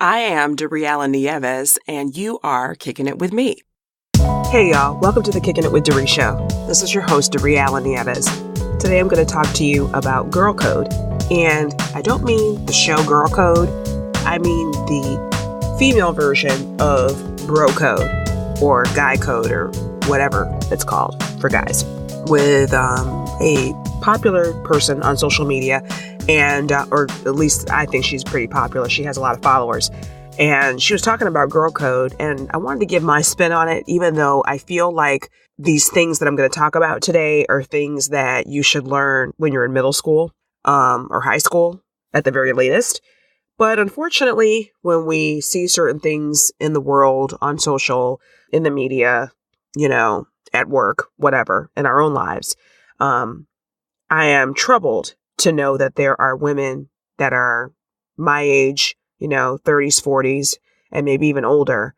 I am Dariella Nieves, and you are Kicking It With Me. Hey y'all, welcome to the Kicking It With Dari show. This is your host, Dariella Nieves. Today I'm going to talk to you about girl code. And I don't mean the show Girl Code, I mean the female version of bro code or guy code or whatever it's called for guys. With a popular person on social media, and or at least I think she's pretty popular. She has a lot of followers, and she was talking about girl code, and I wanted to give my spin on it, even though I feel like these things that I'm going to talk about today are things that you should learn when you're in middle school or high school at the very latest. But unfortunately, when we see certain things in the world, on social, in the media, at work, whatever, in our own lives, I am troubled to know that there are women that are my age, 30s, 40s, and maybe even older,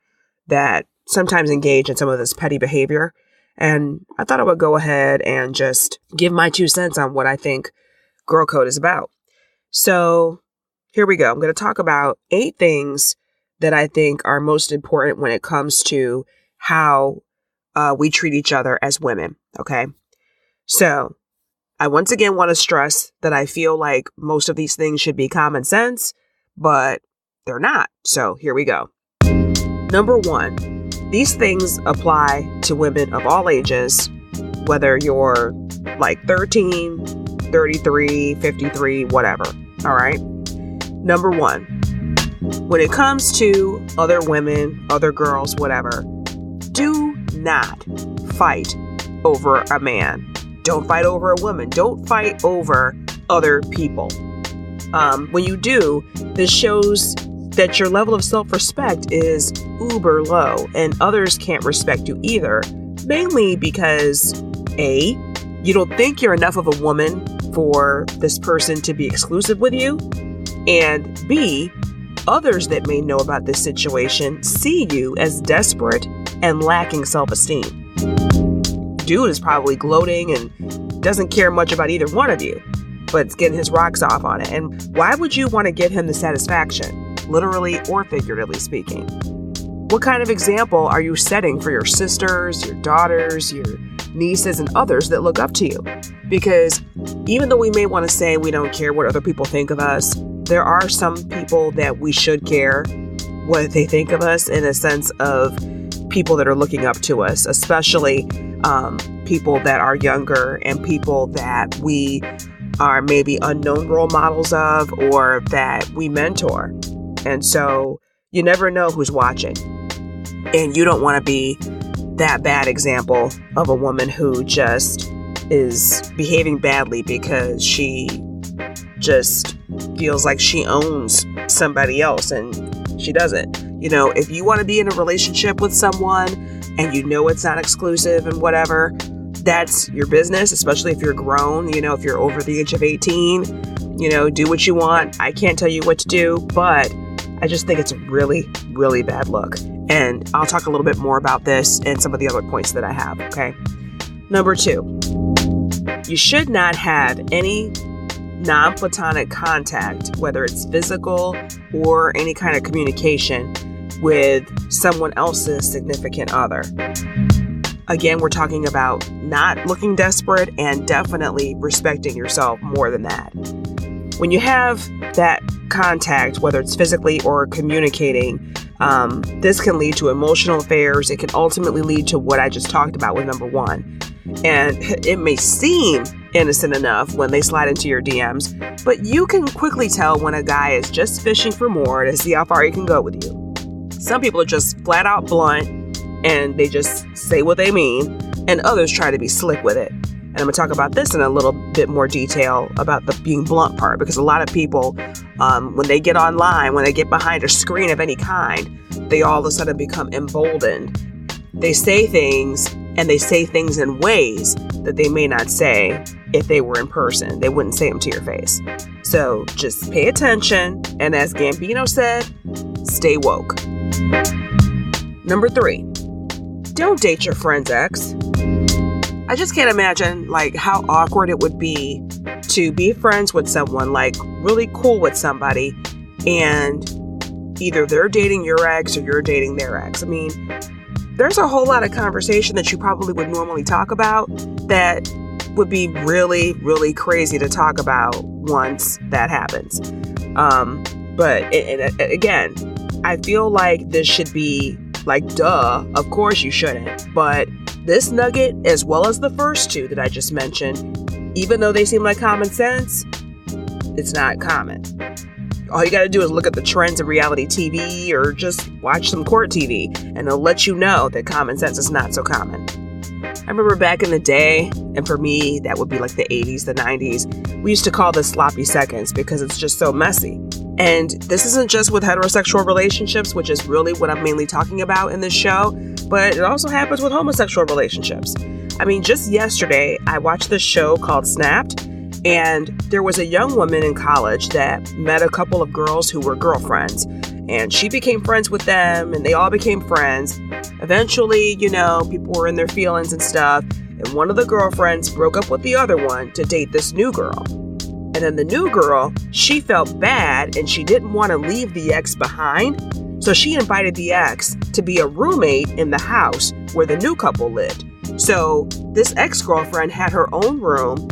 that sometimes engage in some of this petty behavior. And I thought I would go ahead and just give my 2 cents on what I think girl code is about. So here we go. I'm going to talk about 8 things that I think are most important when it comes to how we treat each other as women. Okay. So I once again want to stress that I feel like most of these things should be common sense, but they're not. So here we go. Number 1, these things apply to women of all ages, whether you're like 13, 33, 53, whatever. All right. Number 1, when it comes to other women, other girls, whatever, do not fight over a man. Don't fight over a woman. Don't fight over other people. When you do, this shows that your level of self-respect is uber low, and others can't respect you either. Mainly because A, you don't think you're enough of a woman for this person to be exclusive with you, and B, others that may know about this situation see you as desperate and lacking self-esteem. Dude is probably gloating and doesn't care much about either one of you, but it's getting his rocks off on it. And why would you want to give him the satisfaction, literally or figuratively speaking? What kind of example are you setting for your sisters, your daughters, your nieces, and others that look up to you? Because even though we may want to say we don't care what other people think of us, there are some people that we should care what they think of us, in a sense of people that are looking up to us, especially people that are younger and people that we are maybe unknown role models of or that we mentor. And so you never know who's watching. And you don't want to be that bad example of a woman who just is behaving badly because she just feels like she owns somebody else and she doesn't. If you want to be in a relationship with someone and it's not exclusive and whatever, that's your business, especially if you're grown, if you're over the age of 18, do what you want. I can't tell you what to do, but I just think it's a really, really bad look. And I'll talk a little bit more about this and some of the other points that I have, okay? Number 2, you should not have any non-platonic contact, whether it's physical or any kind of communication with someone else's significant other. Again, we're talking about not looking desperate and definitely respecting yourself more than that. When you have that contact, whether it's physically or communicating, this can lead to emotional affairs. It can ultimately lead to what I just talked about with number 1. And it may seem innocent enough when they slide into your DMs, but you can quickly tell when a guy is just fishing for more to see how far he can go with you. Some people are just flat out blunt and they just say what they mean, and others try to be slick with it. And I'm going to talk about this in a little bit more detail about the being blunt part, because a lot of people, when they get online, when they get behind a screen of any kind, they all of a sudden become emboldened. They say things, and they say things in ways that they may not say if they were in person. They wouldn't say them to your face. So just pay attention, and as Gambino said, stay woke. Number 3, don't date your friend's ex. I just can't imagine how awkward it would be to be friends with someone, really cool with somebody, and either they're dating your ex or you're dating their ex. I mean, there's a whole lot of conversation that you probably would normally talk about that would be really, really crazy to talk about once that happens. But again, I feel like this should be like, duh, of course you shouldn't. But this nugget, as well as the first two that I just mentioned, even though they seem like common sense, it's not common. All you got to do is look at the trends of reality TV or just watch some court TV, and it'll let you know that common sense is not so common. I remember back in the day, and for me, that would be like the 80s, the 90s, we used to call this sloppy seconds because it's just so messy. And this isn't just with heterosexual relationships, which is really what I'm mainly talking about in this show, but it also happens with homosexual relationships. I mean, just yesterday, I watched this show called Snapped, and there was a young woman in college that met a couple of girls who were girlfriends, and she became friends with them, and they all became friends. Eventually, people were in their feelings and stuff, and one of the girlfriends broke up with the other one to date this new girl. And then the new girl, she felt bad, and she didn't want to leave the ex behind, so she invited the ex to be a roommate in the house where the new couple lived. So this ex-girlfriend had her own room,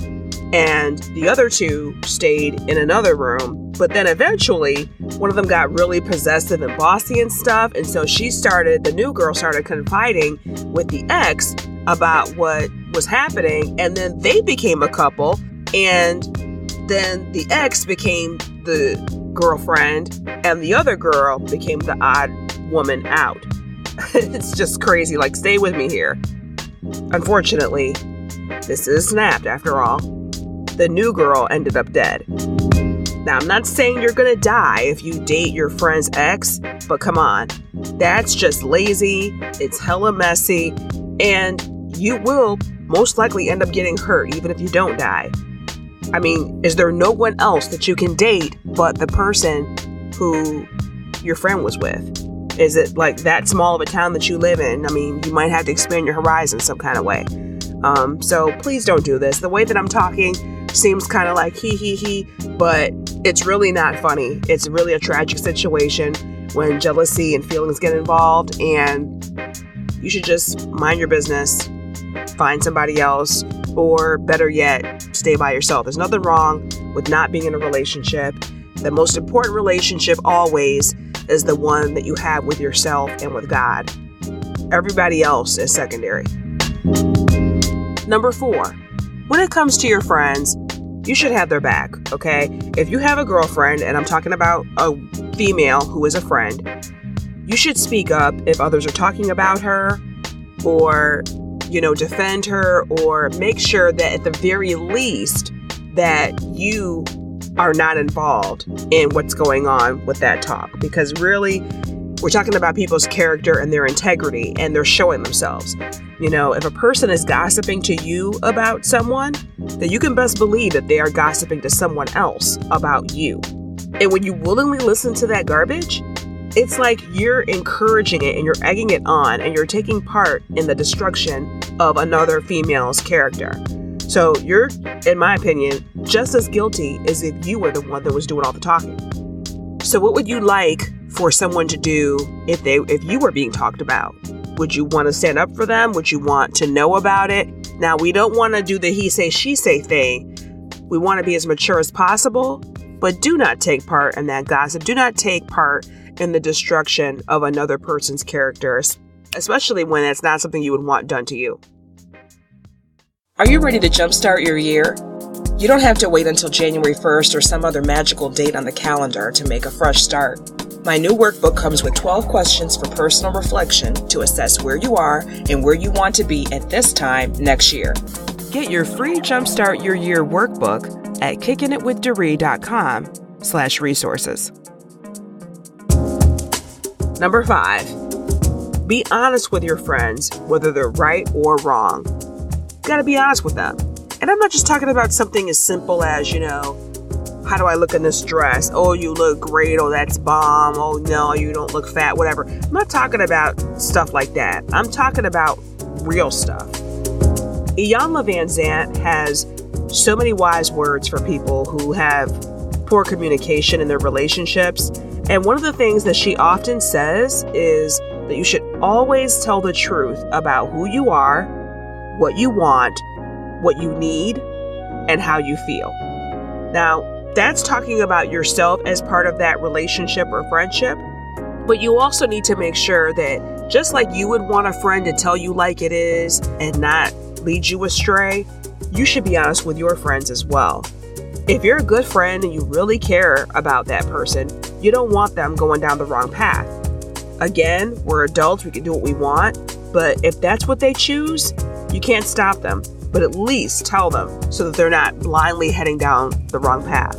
and the other two stayed in another room. But then eventually, one of them got really possessive and bossy and stuff. And so the new girl started confiding with the ex about what was happening. And then they became a couple. And then the ex became the girlfriend, and the other girl became the odd woman out. It's just crazy. Like, stay with me here. Unfortunately, this is Snapped after all. The new girl ended up dead. Now, I'm not saying you're gonna die if you date your friend's ex, but come on. That's just lazy, it's hella messy, and you will most likely end up getting hurt even if you don't die. I mean, is there no one else that you can date but the person who your friend was with? Is it like that small of a town that you live in? I mean, you might have to expand your horizons some kind of way. So please don't do this. The way that I'm talking seems kind of like he, but it's really not funny. It's really a tragic situation when jealousy and feelings get involved, and you should just mind your business, find somebody else, or better yet, stay by yourself. There's nothing wrong with not being in a relationship. The most important relationship always is the one that you have with yourself and with God. Everybody else is secondary. Number 4, when it comes to your friends, you should have their back, okay? If you have a girlfriend, and I'm talking about a female who is a friend, you should speak up if others are talking about her, or, defend her, or make sure that at the very least that you are not involved in what's going on with that talk. Because really, we're talking about people's character and their integrity, and they're showing themselves. If a person is gossiping to you about someone, then you can best believe that they are gossiping to someone else about you. And when you willingly listen to that garbage, it's like you're encouraging it and you're egging it on, and you're taking part in the destruction of another female's character. So you're, in my opinion, just as guilty as if you were the one that was doing all the talking. So what would you like for someone to do if you were being talked about? Would you want to stand up for them? Would you want to know about it? Now, we don't want to do the he say, she say thing. We want to be as mature as possible, but do not take part in that gossip. Do not take part in the destruction of another person's characters, especially when it's not something you would want done to you. Are you ready to jumpstart your year? You don't have to wait until January 1st or some other magical date on the calendar to make a fresh start. My new workbook comes with 12 questions for personal reflection to assess where you are and where you want to be at this time next year. Get your free Jumpstart Your Year workbook at kickingitwithdoree.com/resources. Number 5, be honest with your friends, whether they're right or wrong. You gotta be honest with them. And I'm not just talking about something as simple as, how do I look in this dress? Oh, you look great. Oh, that's bomb. Oh, no, you don't look fat, whatever. I'm not talking about stuff like that. I'm talking about real stuff. Iyanla Vanzant has so many wise words for people who have poor communication in their relationships. And one of the things that she often says is that you should always tell the truth about who you are, what you want, what you need, and how you feel. Now, that's talking about yourself as part of that relationship or friendship, but you also need to make sure that just like you would want a friend to tell you like it is and not lead you astray, you should be honest with your friends as well. If you're a good friend and you really care about that person, you don't want them going down the wrong path. Again, we're adults, we can do what we want, but if that's what they choose, you can't stop them, but at least tell them so that they're not blindly heading down the wrong path.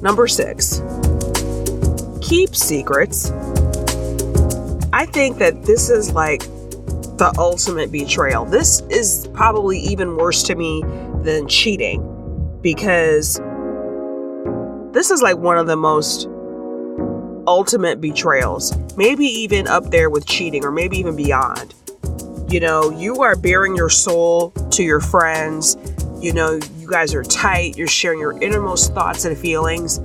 Number 6, keep secrets. I think that this is like the ultimate betrayal. This is probably even worse to me than cheating, because this is like one of the most ultimate betrayals, maybe even up there with cheating or maybe even beyond. You know, you are bearing your soul to your friends. You know, you guys are tight. You're sharing your innermost thoughts and feelings,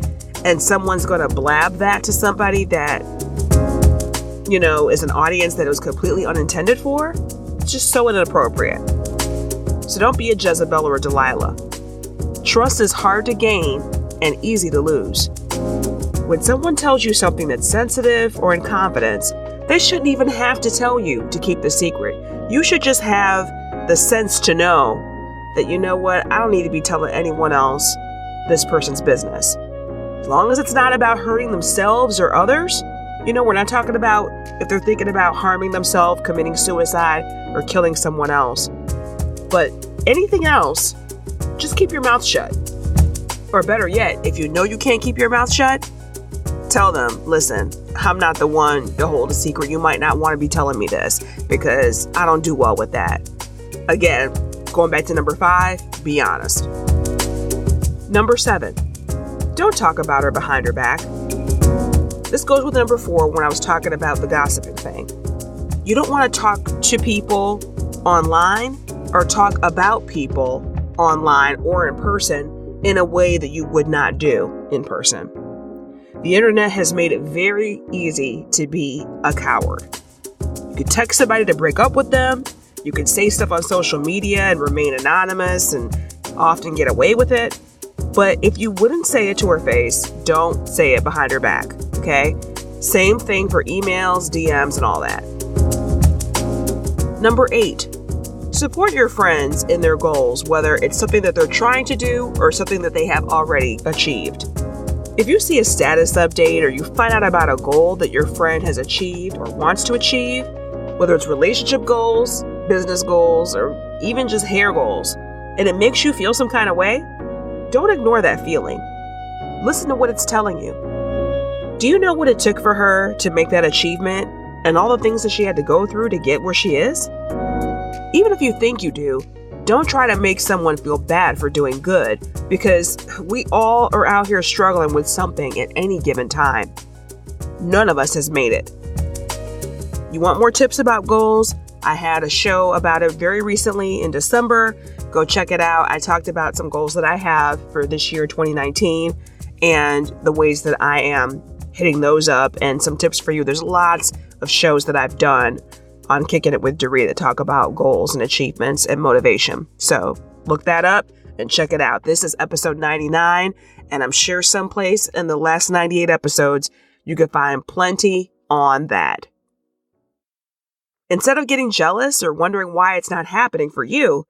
and someone's going to blab that to somebody that, you know, is an audience that it was completely unintended for. It's just so inappropriate. So don't be a Jezebel or a Delilah. Trust is hard to gain and easy to lose. When someone tells you something that's sensitive or in confidence, they shouldn't even have to tell you to keep the secret. You should just have the sense to know that, you know what, I don't need to be telling anyone else this person's business. As long as it's not about hurting themselves or others. You know, we're not talking about if they're thinking about harming themselves, committing suicide, or killing someone else. But anything else, just keep your mouth shut. Or better yet, if you know you can't keep your mouth shut, tell them, listen, I'm not the one to hold a secret. You might not want to be telling me this because I don't do well with that. Again, going back to number 5, be honest. Number 7, don't talk about her behind her back. This goes with number 4 when I was talking about the gossiping thing. You don't want to talk to people online or talk about people online or in person in a way that you would not do in person. The internet has made it very easy to be a coward. You could text somebody to break up with them. You could say stuff on social media and remain anonymous and often get away with it. But if you wouldn't say it to her face, don't say it behind her back, okay? Same thing for emails, DMs, and all that. Number 8, support your friends in their goals, whether it's something that they're trying to do or something that they have already achieved. If you see a status update or you find out about a goal that your friend has achieved or wants to achieve, whether it's relationship goals, business goals, or even just hair goals, and it makes you feel some kind of way, don't ignore that feeling. Listen to what it's telling you. Do you know what it took for her to make that achievement and all the things that she had to go through to get where she is? Even if you think you do, don't try to make someone feel bad for doing good, because we all are out here struggling with something at any given time. None of us has made it. You want more tips about goals? I had a show about it very recently in December. Go check it out. I talked about some goals that I have for this year, 2019, and the ways that I am hitting those up and some tips for you. There's lots of shows that I've done on Kicking It with Doree that talk about goals and achievements and motivation. So look that up and check it out. This is episode 99, and I'm sure someplace in the last 98 episodes, you can find plenty on that. Instead of getting jealous or wondering why it's not happening for you,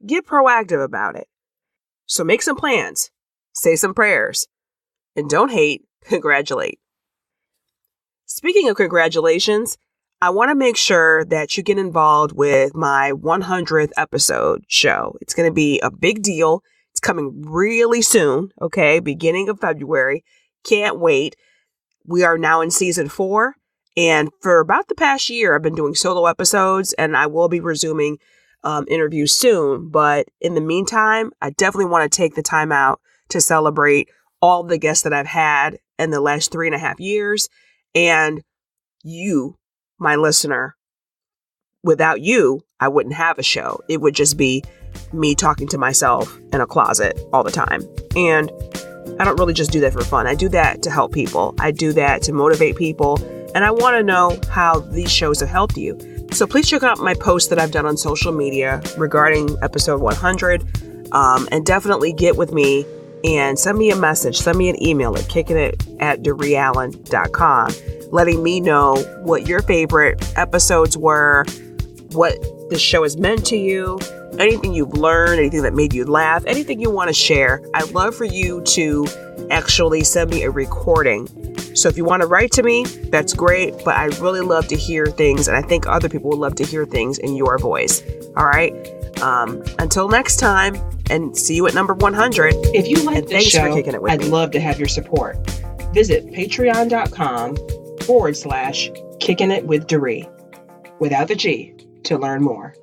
get proactive about it. So make some plans, say some prayers, and don't hate, congratulate. Speaking of congratulations, I want to make sure that you get involved with my 100th episode show. It's going to be a big deal. It's coming really soon, okay? Beginning of February. Can't wait. We are now in season 4. And for about the past year, I've been doing solo episodes, and I will be resuming interviews soon. But in the meantime, I definitely want to take the time out to celebrate all the guests that I've had in the last 3.5 years. And you, my listener, without you, I wouldn't have a show. It would just be me talking to myself in a closet all the time. And I don't really just do that for fun. I do that to help people. I do that to motivate people. And I want to know how these shows have helped you. So please check out my posts that I've done on social media regarding episode 100. And definitely get with me and send me a message. Send me an email at kickingit@DoreeAllen.com, letting me know what your favorite episodes were, what the show has meant to you, anything you've learned, anything that made you laugh, anything you want to share. I'd love for you to actually send me a recording. So if you want to write to me, that's great, but I really love to hear things, and I think other people would love to hear things in your voice. All right? Until next time, and see you at number 100. If you like this show, I'd love to have your support. Visit patreon.com/Kicking It with Doree, without the G, to learn more.